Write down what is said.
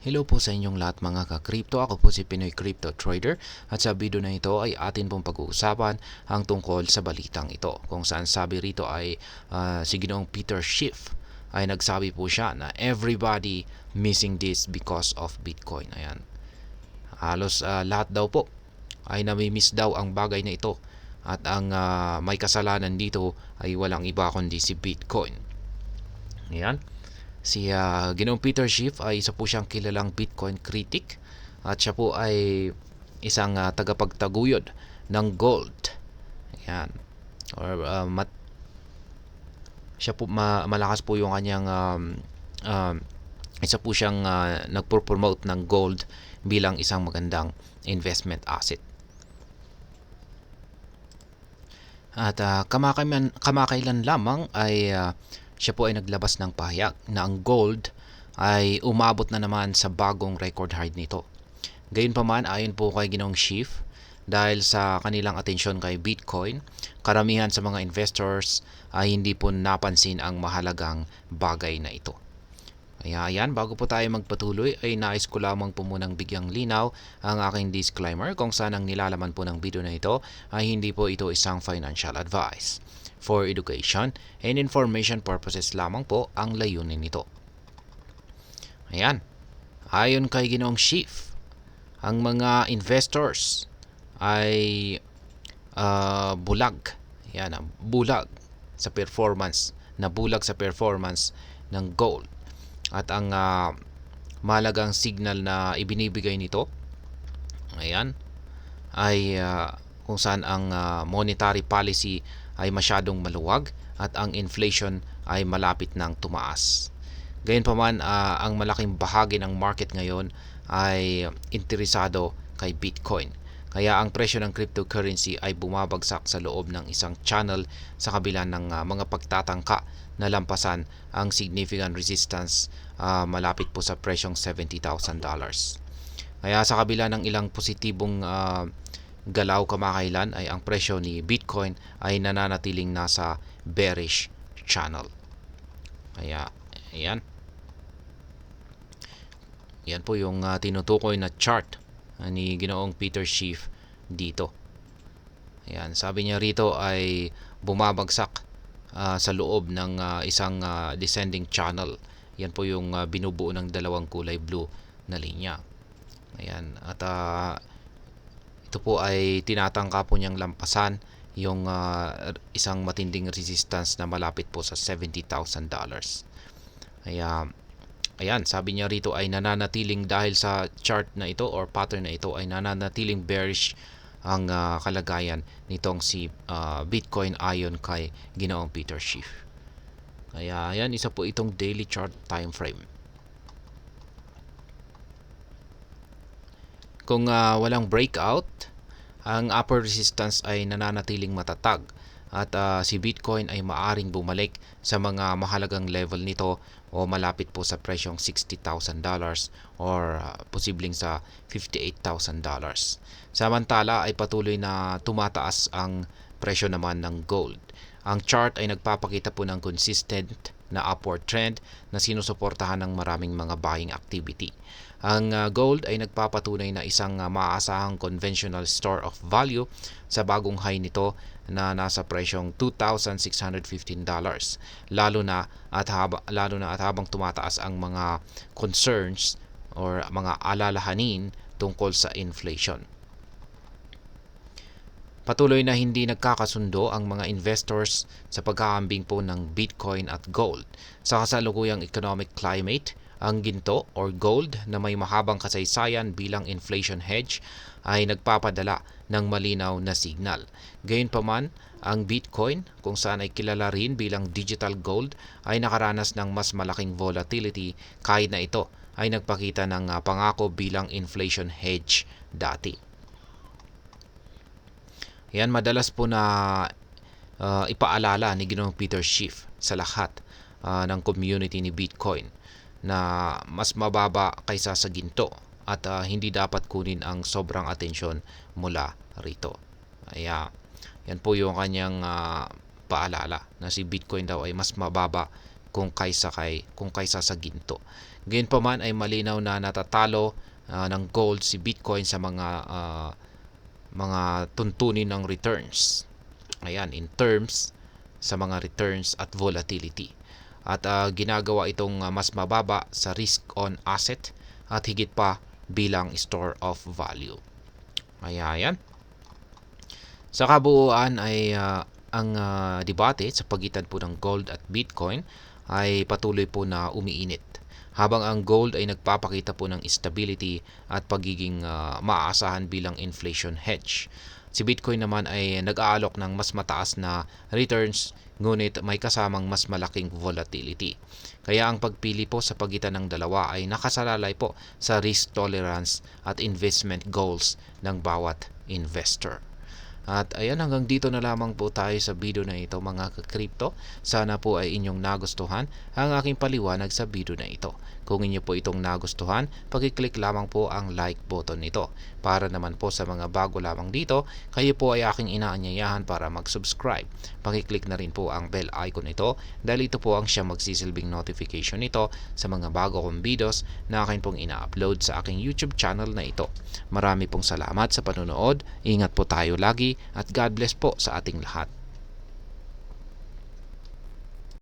Hello po sa inyong lahat mga ka-crypto. Ako po si Pinoy Crypto Trader at sa video na ito ay atin pong pag-uusapan ang tungkol sa balitang ito. Kung saan sabi rito ay si Ginoong Peter Schiff ay nagsabi po siya na everybody missing this because of Bitcoin. Ayan. Halos lahat daw po ay nami-miss daw ang bagay na ito at ang may kasalanan dito ay walang iba kundi si Bitcoin. Ayan. Si Ginoong Peter Schiff ay isa po siyang kilalang Bitcoin critic at siya po ay isang tagapagtaguyod ng gold. Ayan. Or siya po malakas po yung kanyang isa po siyang nagpo-promote ng gold bilang isang magandang investment asset. At kamakailan lamang ay siya po ay naglabas ng pahayag na ang gold ay umabot na naman sa bagong record high nito. Gayunpaman, ayon po kay Ginoong Schiff, dahil sa kanilang atensyon kay Bitcoin, karamihan sa mga investors ay hindi po napansin ang mahalagang bagay na ito. Kaya ayan, bago po tayo magpatuloy ay nais ko lamang po munang bigyang linaw ang aking disclaimer kung saan ang nilalaman po ng video na ito ay hindi po ito isang financial advice. For education and information purposes lamang po ang layunin nito. Ayan, ayon kay Ginoong Schiff, ang mga investors ay bulag. Ayan, bulag sa performance, nabulag sa performance ng gold. At ang mahalagang signal na ibinibigay nito, ayan, ay kung saan ang monetary policy ay masyadong maluwag at ang inflation ay malapit nang tumaas. Gayunpaman, ang malaking bahagi ng market ngayon ay interesado kay Bitcoin. Kaya ang presyo ng cryptocurrency ay bumabagsak sa loob ng isang channel sa kabila ng mga pagtatangka na lampasan ang significant resistance malapit po sa presyong $70,000. Kaya sa kabila ng ilang positibong galaw kamakailan ay ang presyo ni Bitcoin ay nananatiling nasa bearish channel. Kaya ayan. Yan po yung tinutukoy na chart ni Ginoong Peter Schiff dito. Ayan, sabi niya rito ay bumabagsak sa loob ng isang descending channel. Yan po yung binubuo ng dalawang kulay blue na linya. Ayan, at ito po ay tinatangka po niyang lampasan yung isang matinding resistance na malapit po sa $70,000. Kaya ayan, sabi niya rito ay nananatiling dahil sa chart na ito or pattern na ito ay nananatiling bearish ang kalagayan nitong si Bitcoin ayon kay Ginoong Peter Schiff. Kaya ayan, isa po itong daily chart time frame. Kung walang breakout, ang upper resistance ay nananatiling matatag at si Bitcoin ay maaring bumalik sa mga mahalagang level nito o malapit po sa presyong $60,000 or posibleng sa $58,000. Samantala ay patuloy na tumataas ang presyo naman ng gold. Ang chart ay nagpapakita po ng consistent na upward trend na sinusuportahan ng maraming mga buying activity. Ang gold ay nagpapatunay na isang maaasahang conventional store of value sa bagong high nito na nasa presyong $2,615 lalo na at habang tumataas ang mga concerns or mga alalahanin tungkol sa inflation. Patuloy na hindi nagkakasundo ang mga investors sa pag-aambing po ng Bitcoin at gold. Sa kasalukuyang economic climate, ang ginto or gold na may mahabang kasaysayan bilang inflation hedge ay nagpapadala ng malinaw na signal. Gayunpaman, ang Bitcoin, kung saan ay kilala rin bilang digital gold, ay nakaranas ng mas malaking volatility kahit na ito ay nagpakita ng pangako bilang inflation hedge dati. Yan, madalas po na ipaalala ni Ginoong Peter Schiff sa lahat ng community ni Bitcoin na mas mababa kaysa sa ginto at hindi dapat kunin ang sobrang atensyon mula rito. Yan po yung kanyang paalala na si Bitcoin daw ay mas mababa kung kaysa sa ginto. Gayunpaman ay malinaw na natatalo ng gold si Bitcoin sa mga tuntunin ng returns. Ayan, in terms sa mga returns at volatility. At ginagawa itong mas mababa sa risk on asset at higit pa bilang store of value. Ayan. Sa kabuuan ay ang debate sa pagitan po ng gold at Bitcoin ay patuloy po na umiinit. Habang ang gold ay nagpapakita po ng stability at pagiging maaasahan bilang inflation hedge. Si Bitcoin naman ay nag-aalok ng mas mataas na returns ngunit may kasamang mas malaking volatility. Kaya ang pagpili po sa pagitan ng dalawa ay nakasalalay po sa risk tolerance at investment goals ng bawat investor. At ayan, hanggang dito na lamang po tayo sa video na ito mga ka-crypto. Sana po ay inyong nagustuhan ang aking paliwanag sa video na ito. Kung inyo po itong nagustuhan, pag-click lamang po ang like button nito. Para naman po sa mga bago lamang dito, kayo po ay aking inaanyayahan para mag-subscribe. Pag-click na rin po ang bell icon ito dahil ito po ang siyang magsisilbing notification nito sa mga bago kong videos na akin pong ina-upload sa aking YouTube channel na ito. Marami pong salamat sa panonood. Ingat po tayo lagi at God bless po sa ating lahat.